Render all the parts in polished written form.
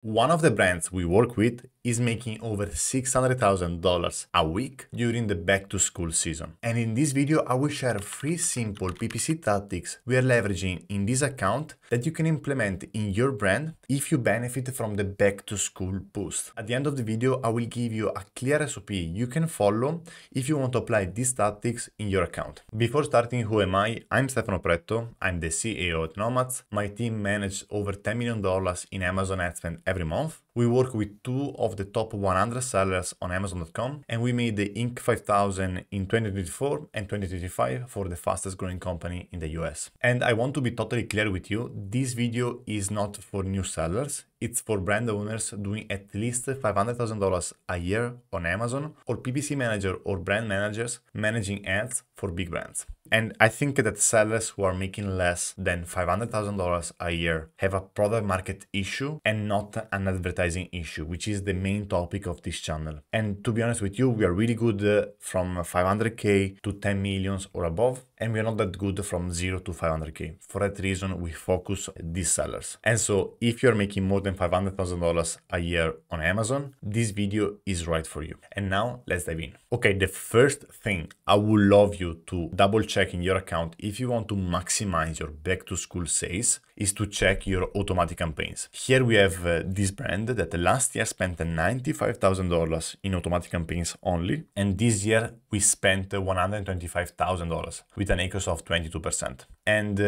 One of the brands we work with is making over $600,000 a week during the back-to-school season. And in this video, I will share 3 simple PPC tactics we are leveraging in this account that you can implement in your brand if you benefit from the back-to-school boost. At the end of the video, I will give you a clear SOP you can follow if you want to apply these tactics in your account. Before starting, who am I? I'm Stefano Pretto. I'm the CEO at Nomadz. My team manages over $10 million in Amazon ad spend every month. We work with 2 of the top 100 sellers on Amazon.com, and we made the Inc. 5000 in 2024 and 2025 for the fastest growing company in the US. And I want to be totally clear with you, this video is not for new sellers. It's for brand owners doing at least $500,000 a year on Amazon, or PPC manager or brand managers managing ads for big brands. And I think that sellers who are making less than $500,000 a year have a product market issue and not an advertising issue, which is the main topic of this channel. And to be honest with you, we are really good from 500K to 10 millions or above, and we are not that good from 0 to 500K. For that reason, we focus these sellers. And so if you're making more than $500,000 a year on Amazon, this video is right for you. And now let's dive in. Okay, the first thing I would love you to double check in your account if you want to maximize your back to school sales is to check your automatic campaigns. Here we have this brand that last year spent $95,000 in automatic campaigns only. And this year we spent $125,000 with an ACOS of 22%. And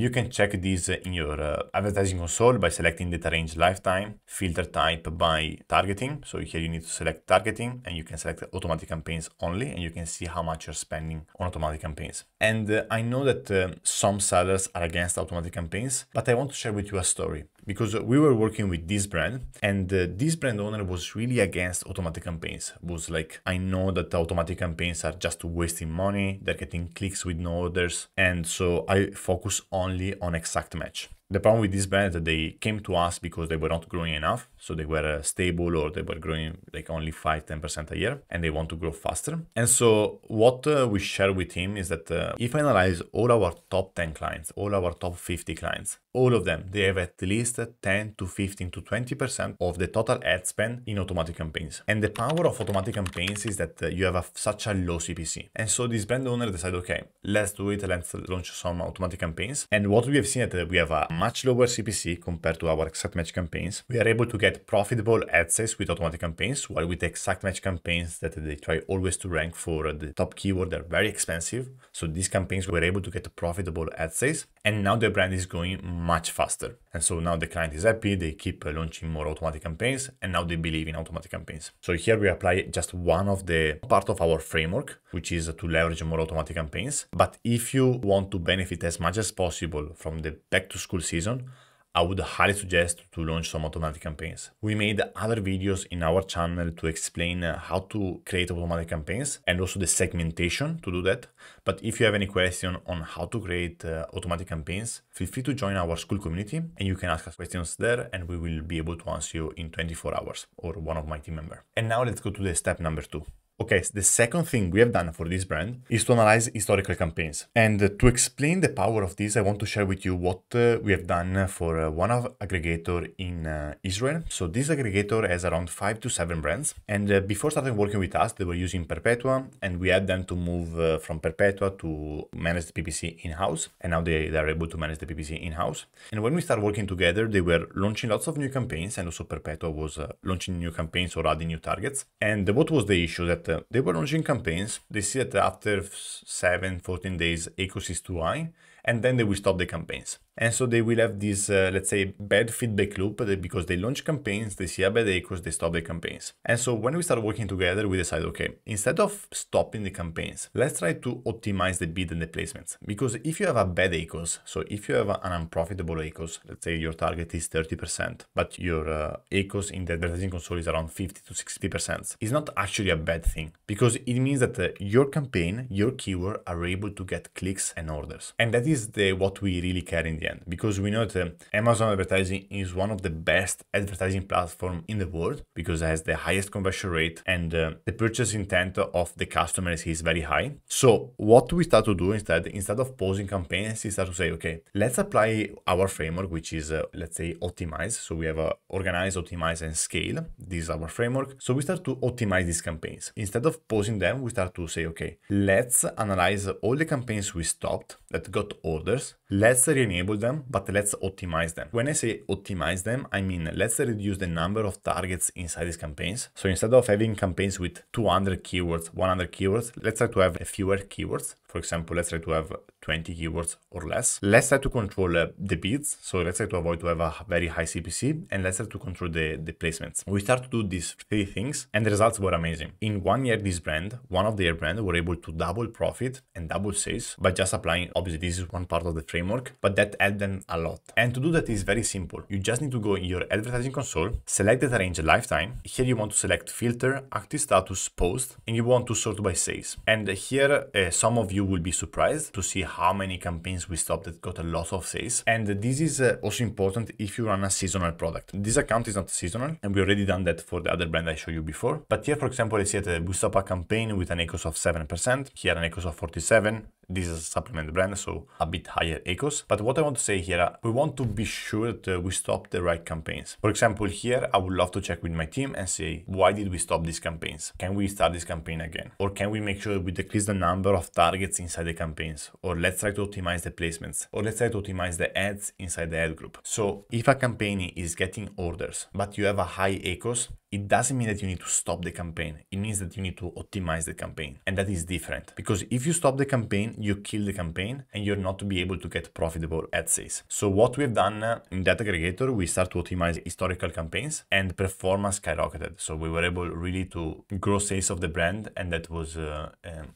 you can check this in your advertising console by selecting data range lifetime, filter type by targeting. So here you need to select targeting and you can select automatic campaigns only, and you can see how much you're spending on automatic campaigns. And I know that some sellers are against automatic campaigns, but I want to share with you a story because we were working with this brand, and this brand owner was really against automatic campaigns. Was like, I know that the automatic campaigns are just wasting money, they're getting clicks with no orders, and so I focus only on exact match. The problem with this brand is that they came to us because they were not growing enough. So they were stable, or they were growing like only 5-10% a year, and they want to grow faster. And so what we share with him is that if I analyze all our top 10 clients, all our top 50 clients, all of them, they have at least 10 to 15 to 20% of the total ad spend in automatic campaigns. And the power of automatic campaigns is that you have such a low CPC. And so this brand owner decided, okay, let's do it. Let's launch some automatic campaigns. And what we have seen is that we have a much lower CPC compared to our exact match campaigns. We are able to get profitable ad sales with automatic campaigns, while with exact match campaigns that they try always to rank for the top keyword, they're very expensive. So these campaigns were able to get profitable ad sales, and now the brand is going much faster. And so now the client is happy, they keep launching more automatic campaigns, and now they believe in automatic campaigns. So here we apply just one of the part of our framework, which is to leverage more automatic campaigns. But if you want to benefit as much as possible from the back to school season, I would highly suggest to launch some automatic campaigns. We made other videos in our channel to explain how to create automatic campaigns and also the segmentation to do that. But if you have any question on how to create automatic campaigns, feel free to join our school community, and you can ask us questions there, and we will be able to answer you in 24 hours or one of my team members. And now let's go to the step number 2. Okay, so the second thing we have done for this brand is to analyze historical campaigns. And to explain the power of this, I want to share with you what we have done for one of aggregator in Israel. So this aggregator has around 5 to 7 brands. And before starting working with us, they were using Perpetua, and we had them to move from Perpetua to manage the PPC in-house. And now they are able to manage the PPC in-house. And when we started working together, they were launching lots of new campaigns, and also Perpetua was launching new campaigns or adding new targets. And what was the issue? That they were launching campaigns, they see that after 7-14 days ACOS is too high, and then they will stop the campaigns. And so they will have this, let's say, bad feedback loop because they launch campaigns, they see a bad ACOS, they stop the campaigns. And so when we start working together, we decided, okay, instead of stopping the campaigns, let's try to optimize the bid and the placements. Because if you have a bad ACOS, so if you have an unprofitable ACOS, let's say your target is 30%, but your ACOS in the advertising console is around 50 to 60%, it's not actually a bad thing, because it means that your campaign, your keyword are able to get clicks and orders. And that is is what we really care in the end, because we know that Amazon advertising is one of the best advertising platform in the world because it has the highest conversion rate and the purchase intent of the customers is very high. So what we start to do instead of pausing campaigns, is start to say, okay, let's apply our framework, which is let's say optimize. So we have organize, optimize, and scale. This is our framework. So we start to optimize these campaigns. Instead of pausing them, we start to say, okay, let's analyze all the campaigns we stopped that got orders. Let's re-enable them, but let's optimize them. When I say optimize them, I mean let's reduce the number of targets inside these campaigns. So instead of having campaigns with 200 keywords, 100 keywords, let's try to have fewer keywords. For example, let's try to have 20 keywords or less. Let's try to control the bids. So let's try to avoid to have a very high CPC, and let's try to control the placements. We start to do these 3 things and the results were amazing. In 1 year, this brand, one of their brands, were able to double profit and double sales by just applying, obviously this is one part of the framework, but that helped them a lot. And to do that is very simple. You just need to go in your advertising console, select data range lifetime. Here you want to select filter, active status, post, and you want to sort by sales. And here some of you will be surprised to see how many campaigns we stopped that got a lot of sales. And this is also important if you run a seasonal product. This account is not seasonal, and we already done that for the other brand I showed you before. But here, for example, I see that we stop a campaign with an ACOS of 7%, here an ACOS of 47. This is a supplement brand, so a bit higher ACOS. But what I want to say here, we want to be sure that we stop the right campaigns. For example, here, I would love to check with my team and say, why did we stop these campaigns? Can we start this campaign again? Or can we make sure we decrease the number of targets inside the campaigns? Or let's try to optimize the placements. Or let's try to optimize the ads inside the ad group. So if a campaign is getting orders, but you have a high ACOS, it doesn't mean that you need to stop the campaign. It means that you need to optimize the campaign. And that is different, because if you stop the campaign, you kill the campaign and you're not to be able to get profitable ad sales. So what we've done in Data Aggregator, we start to optimize historical campaigns and performance skyrocketed. So we were able really to grow sales of the brand, and that was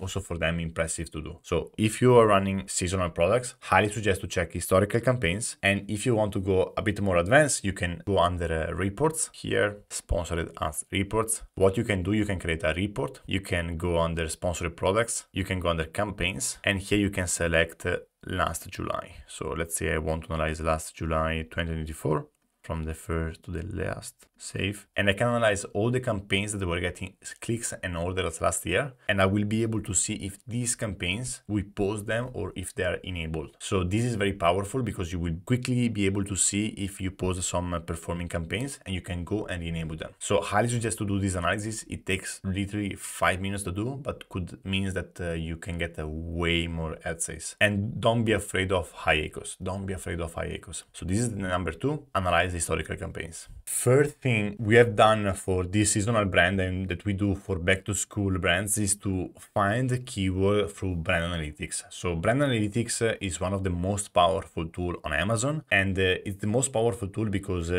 also for them impressive to do. So if you are running seasonal products, highly suggest to check historical campaigns. And if you want to go a bit more advanced, you can go under reports here, sponsored ads reports. What you can do, you can create a report. You can go under sponsored products. You can go under campaigns, and here you can select last July. So let's say I want to analyze last July 2024 from the first to the last. Save, and I can analyze all the campaigns that were getting clicks and orders last year, and I will be able to see if these campaigns we pause them or if they are enabled. So this is very powerful because you will quickly be able to see if you pause some performing campaigns, and you can go and enable them. So highly suggest to do this analysis. It takes literally 5 minutes to do, but could means that you can get a way more ad sales. And don't be afraid of high ACOS. Don't be afraid of high ACOS. So this is the number 2, analyze historical campaigns. Third thing we have done for this seasonal brand and that we do for back to school brands is to find the keyword through brand analytics. So brand analytics is one of the most powerful tool on Amazon, and it's the most powerful tool because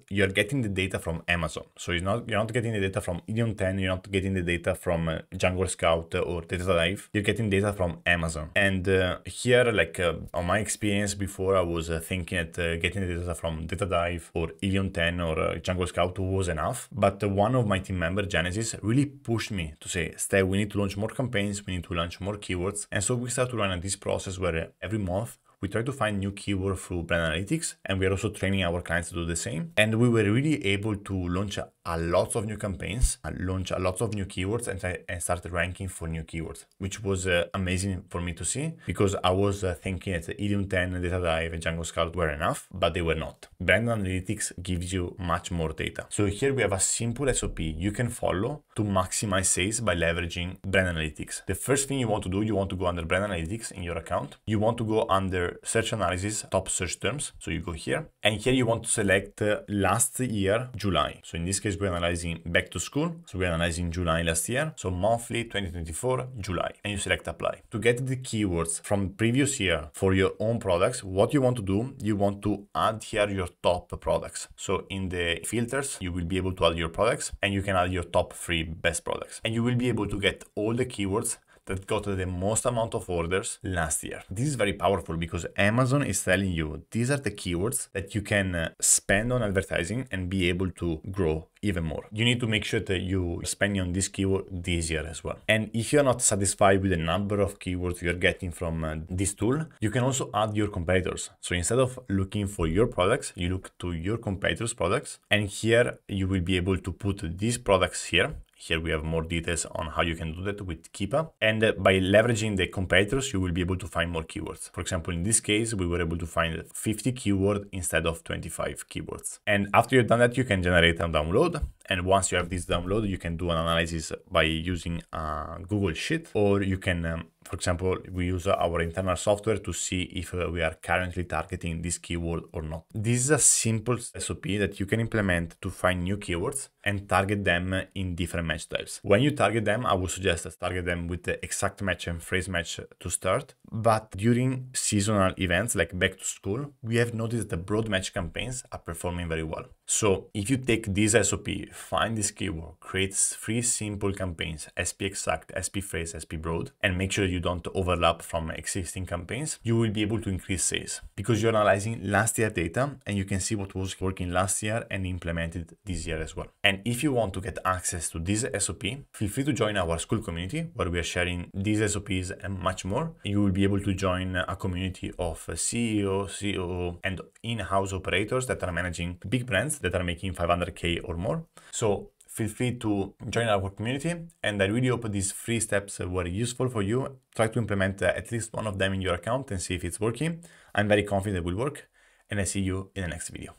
you're getting the data from Amazon. So you're not getting the data from Ideon 10, you're not getting the data from Jungle Scout or Data Dive. You're getting data from Amazon. And here, like on my experience before, I was thinking that getting the data from Data Dive or Ideon 10 or Jungle Scout was enough, but one of my team members, Genesis, really pushed me to say, Steph, we need to launch more campaigns, we need to launch more keywords. And so we start to run this process where every month we try to find new keyword through brand analytics, and we are also training our clients to do the same. And we were really able to launch a lot of new campaigns, launch a lot of new keywords, and start ranking for new keywords, which was amazing for me to see, because I was thinking that Ideon 10, Data Dive, and Django Scout were enough, but they were not. Brand analytics gives you much more data. So here we have a simple SOP you can follow to maximize sales by leveraging brand analytics. The first thing you want to do, you want to go under brand analytics in your account. You want to go under search analysis, top search terms. So you go here, and here you want to select last year, July. So in this case, we're analyzing back to school. So we're analyzing July last year. So monthly 2024, July, and you select apply. To get the keywords from previous year for your own products, what you want to do, you want to add here your top products. So in the filters, you will be able to add your products, and you can add your top 3 best products, and you will be able to get all the keywords that got the most amount of orders last year. This is very powerful because Amazon is telling you these are the keywords that you can spend on advertising and be able to grow even more. You need to make sure that you spend on this keyword this year as well. And if you're not satisfied with the number of keywords you're getting from this tool, you can also add your competitors. So instead of looking for your products, you look to your competitors' products. And here you will be able to put these products here. Here we have more details on how you can do that with Keepa. And by leveraging the competitors, you will be able to find more keywords. For example, in this case, we were able to find 50 keywords instead of 25 keywords. And after you've done that, you can generate a download. And once you have this download, you can do an analysis by using a Google Sheet, or you can, for example, we use our internal software to see if we are currently targeting this keyword or not. This is a simple SOP that you can implement to find new keywords and target them in different match types. When you target them, I would suggest target them with the exact match and phrase match to start. But during seasonal events like back to school, we have noticed that broad match campaigns are performing very well. So if you take this SOP, find this keyword, create 3 simple campaigns, SP exact, SP phrase, SP broad, and make sure you don't overlap from existing campaigns, you will be able to increase sales because you're analyzing last year data and you can see what was working last year and implemented this year as well. And if you want to get access to this SOP, feel free to join our school community where we are sharing these SOPs and much more. You will be able to join a community of CEO, COO, and in-house operators that are managing big brands that are making 500K or more. So feel free to join our community, and I really hope these 3 steps were useful for you. Try to implement at least one of them in your account and see if it's working. I'm very confident it will work, and I see you in the next video.